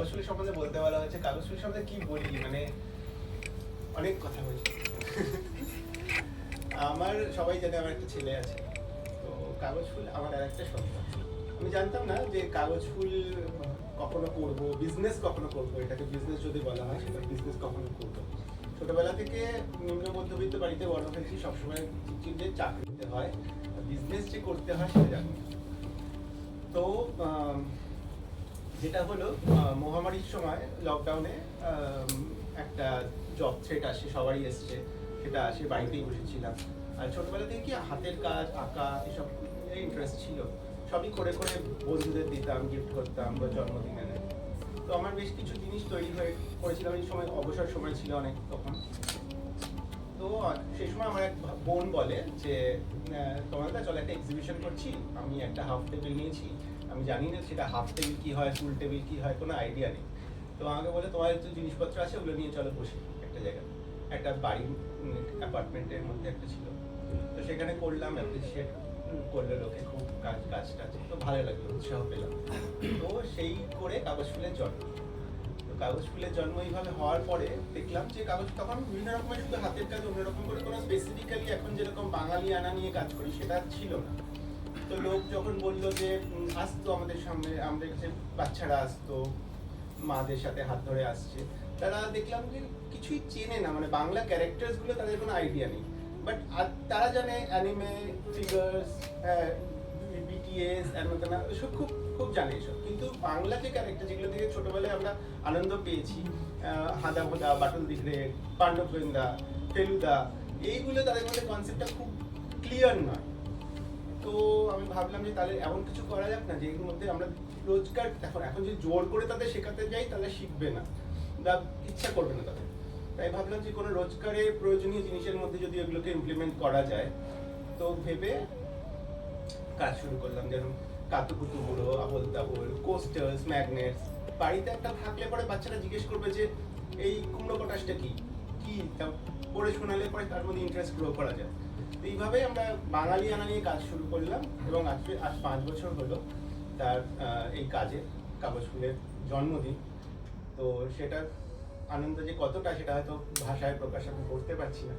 কাগজ ফুল সম্বন্ধে বলতে বলা হয়েছে। কাগজ ফুল সম্বন্ধে কি বলি, মানে অনেক কথা বলছি। আমার সবাই জানে আমার একটা ছেলে আছে, তো কাগজ ফুল আমার আর একটা সন্তান। আমি জানতাম না যে কাগজ ফুল কখনো করব, বিজনেস কখনো করব, এটাকে বিজনেস যদি বলা হয় সেটা বিজনেস কখনো করবো। ছোটবেলা থেকে নিম্ন মধ্যবিত্ত বাড়িতে বড় হয়েছি, সবসময় যে চাকরিতে হয়, বিজনেস যে করতে হয় সেটা জানি। তো যেটা হলো মহামারীর সময় লকডাউনে একটা জব থ্রেট আসে, সবারই এসছে, সেটা আসে, বাড়িতেই বসেছিলাম। আর ছোটবেলা থেকে কি হাতের কাজ, আঁকা, এসব ইন্টারেস্ট ছিল, সবই করে করে বন্ধুদের দিতাম, গিফট করতাম বা জন্মদিনে। তো আমার বেশ কিছু জিনিস তৈরি হয়ে করেছিলাম, এই সময় অবসর সময় ছিল অনেক তখন। তো সেই সময় আমার এক বোন বলে যে তোমার কাছে চলো একটা এক্সিবিশন করছি, আমি একটা হাফ টেবিল নিয়েছি, আমি জানি না সেটা হাফ টেবিল কি হয়, ফুল টেবিল কি হয়, কোনো আইডিয়া নেই। তো আমাকে বলে তোমার যে জিনিসপত্র আছে ওগুলো নিয়ে চলো বসি একটা জায়গায়, একটা বাড়ির অ্যাপার্টমেন্টের মধ্যে একটা ছিল। তো সেখানে করলাম, অ্যাপ্রিসিয়েট করলো লোকে, খুব কাজটা তো ভালো লাগলো, উৎসাহ পেলাম। তো সেই করে কাগজ ফুলের জন্ম। তো কাগজ ফুলের জন্ম এইভাবে হওয়ার পরে দেখলাম যে কাগজ তখন বিভিন্ন রকমের শুধু হাতের কাজ, অন্যরকম করে কোনো স্পেসিফিক্যালি এখন যেরকম বাঙালি আনা নিয়ে কাজ করি সেটা ছিল না। তো লোক যখন বললো যে আসতো আমাদের সামনে, আমাদের কাছে বাচ্চারা আসতো, মাদের সাথে হাত ধরে আসছে, তারা দেখলাম যে কিছুই চেনে না, মানে বাংলা ক্যারেক্টার্সগুলো তাদের কোনো আইডিয়া নেই। বাট তারা জানে অ্যানিমে, ফিগার্স, বিটিএস, অ্যানোতেনা, এসব খুব খুব জানে এসব। কিন্তু বাংলা যে ক্যারেক্টার যেগুলো থেকে ছোটবেলায় আমরা আনন্দ পেয়েছি, হাদা ভোদা, বাটুল দিগড়ে, পাণ্ডবগোয়েন্দা, ফেলুদা, এইগুলো তাদের মধ্যে কনসেপ্টটা খুব ক্লিয়ার নয়। তো আমি ভাবলাম যে তাহলে এমন কিছু করা যাক না যেগুলোর মধ্যে আমরা রোজগার, এখন যদি জোর করে তাদের শেখাতে যাই তাহলে শিখবে না বা ইচ্ছা করবে না তাদের। তাই ভাবলাম যে কোনো রোজগারের প্রয়োজনীয় জিনিসের মধ্যে যদি এগুলোকে ইমপ্লিমেন্ট করা যায়, তো ভেবে কাজ শুরু করলাম। যেরকম কাতুকুতু গুঁড়ো, আবল তাবল, কোস্টার্স, ম্যাগনেটস। বাড়িতে একটা থাকলে পরে বাচ্চারা জিজ্ঞেস করবে যে এই কুমড়ো পটাশটা কি কি, পড়ে শোনালে পরে তার মধ্যে ইন্টারেস্ট গ্রো করা যায়। এইভাবেই আমরা বাঙালি আনা নিয়ে কাজ শুরু করলাম এবং আজ 5 বছর হলো তার এই কাজে, কাগজ ফুলের জন্মদিন। তো সেটার আনন্দ যে কতটা সেটা হয়তো ভাষায় প্রকাশ আমি করতে পারছি না।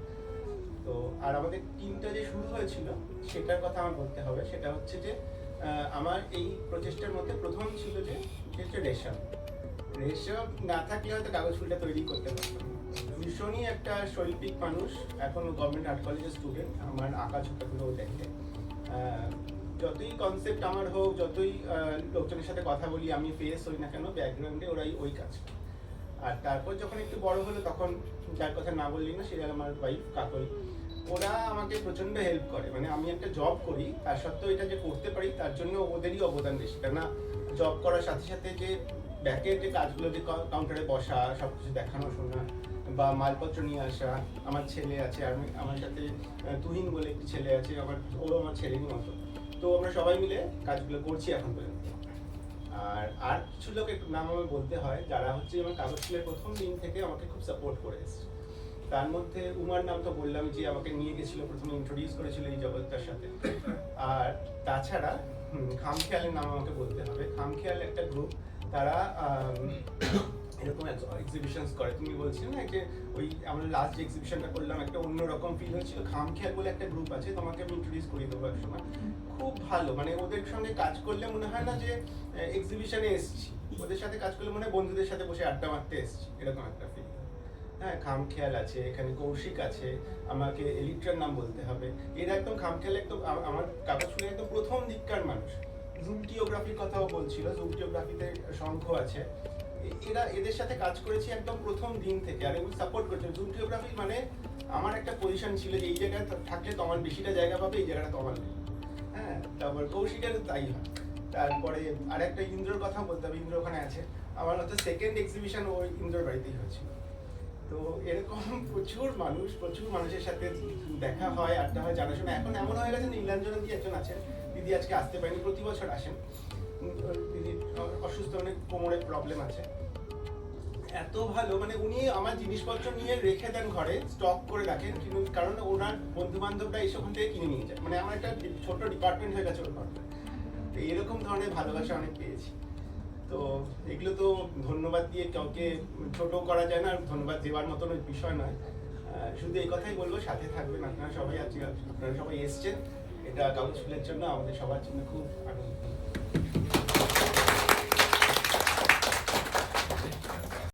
তো আর আমাদের টিমটা যে শুরু হয়েছিল সেটার কথা আমার বলতে হবে। সেটা হচ্ছে যে আমার এই প্রচেষ্টার মধ্যে প্রথম ছিল যে রেশম। রেশম না থাকলে হয়তো কাগজ ফুলটা তৈরি করতে পারতাম। ভীষণই একটা শৈল্পিক মানুষ, এখন গভর্নমেন্ট আর্ট কলেজের স্টুডেন্ট। আমার আঁকা ছোটগুলো দেখে যতই কনসেপ্ট আমার হোক, যতই লোকজনের সাথে কথা বলি, আমি ফেস হই না কেন, ব্যাকগ্রাউন্ডে ওরাই ওই কাজ। আর তারপর যখন একটু বড় হলো তখন যার কথা না বললি না, সেটা আমার ওয়াইফ কাকই। ওরা আমাকে প্রচন্ড হেল্প করে, মানে আমি একটা জব করি তার সত্ত্বেও এটা যে করতে পারি তার জন্য ওদেরই অবদান বেশি। কেননা জব করার সাথে সাথে যে ব্যাকের যে কাজগুলো, যে কাউন্টারে বসা, সব কিছু দেখানো শোনা বা মালপত্র নিয়ে আসা। আমার ছেলে আছে, আমার সাথে তুহিন বলে একটি ছেলে আছে, ওরও আমার ছেলেরই মতো। তো আমরা সবাই মিলে কাজগুলো করছি এখন পর্যন্ত। আর কিছু লোক একটু নাম আমি বলতে হয়, যারা হচ্ছে আমার কাগজ ফুলের প্রথম দিন থেকে আমাকে খুব সাপোর্ট করে এসেছে। তার মধ্যে উমার নাম তো বললাম, যে আমাকে নিয়ে গেছিল, প্রথমে ইন্ট্রোডিউস করেছিল এই জগৎটার সাথে। আর তাছাড়া খামখেয়ালের নাম আমাকে বলতে হবে। খামখেয়াল একটা গ্রুপ, তারা এরকম এক্সিবিশনস করে। তুমি বলছিলে না যে ওই আমরা লাস্ট যে এক্সিবিশনটা করলাম একটা অন্যরকম ফিল হয়েছিল। খামখেয়াল বলে একটা গ্রুপ আছে, তোমাকে আমি ইন্ট্রোডিউস করিয়ে দেবো একসময়। খুব ভালো, মানে ওদের সঙ্গে কাজ করলে মনে হয় না যে এক্সিবিশনে এসেছি, ওদের সাথে কাজ করলে মনে হয় বন্ধুদের সাথে বসে আড্ডা মারতে এসেছি, এরকম একটা ফিল। হ্যাঁ, খামখেয়াল আছে, এখানে কৌশিক আছে, আমাকে এলিট্রার নাম বলতে হবে। এরা একদম খামখেয়াল একদম আমার কাগজ ফুলের একদম প্রথম দিককার মানুষ। জুমটিওগ্রাফির কথাও বলছিল, জুমটিওগ্রাফিতে শঙ্খ আছে। এদের সাথে কাজ করেছি একদম প্রথম দিন থেকে, আর এগুলো সাপোর্ট করছে। জুমটিওগ্রাফি মানে আমার একটা পজিশন ছিল যে এই জায়গায় থাকলে তোমার বেশিটা জায়গা পাবে, এই জায়গাটা তোমার নেই। হ্যাঁ, তারপর কৌশিকের তাই হয়। তারপরে আর একটা ইন্দ্রর কথা বলতে হবে, ইন্দ্র ওখানে আছে। আমার হয়তো সেকেন্ড এক্সিবিশন ওই ইন্দ্রর বাড়িতেই হয়েছিল। তো এরকম প্রচুর মানুষের সাথে দেখা হয়, আড্ডা হয়, জানাশোনা। এখন এমন হয়ে গেছে, নীলাঞ্জনা দিয়ে একজন আছেন, দিদি আজকে আসতে পারেনি, প্রতি বছর আসেন। দিদি অসুস্থ, অনেক কোমরের প্রবলেম আছে। এত ভালো, মানে উনি আমার জিনিসপত্র নিয়ে রেখে দেন ঘরে, স্টক করে রাখেন, কিন্তু কারণ ওনার বন্ধু বান্ধবরা এসে ওখান থেকে কিনে নিয়ে যায়। মানে আমার একটা ছোট ডিপার্টমেন্ট হয়ে গেছে ওর ঘরে। তো এরকম ধরনের ভালোবাসা অনেক পেয়েছি। তো এগুলো তো ধন্যবাদ দিয়ে কাউকে ছোট করা যায় না, আর ধন্যবাদ দেওয়ার মতন বিষয় নয়। শুধু এই কথাই বলবো, সাথে থাকবেন আপনারা সবাই। আজকে আপনারা সবাই এসছেন, এটা কাগজ ফুলের জন্য আমাদের সবার জন্য খুব আনন্দ।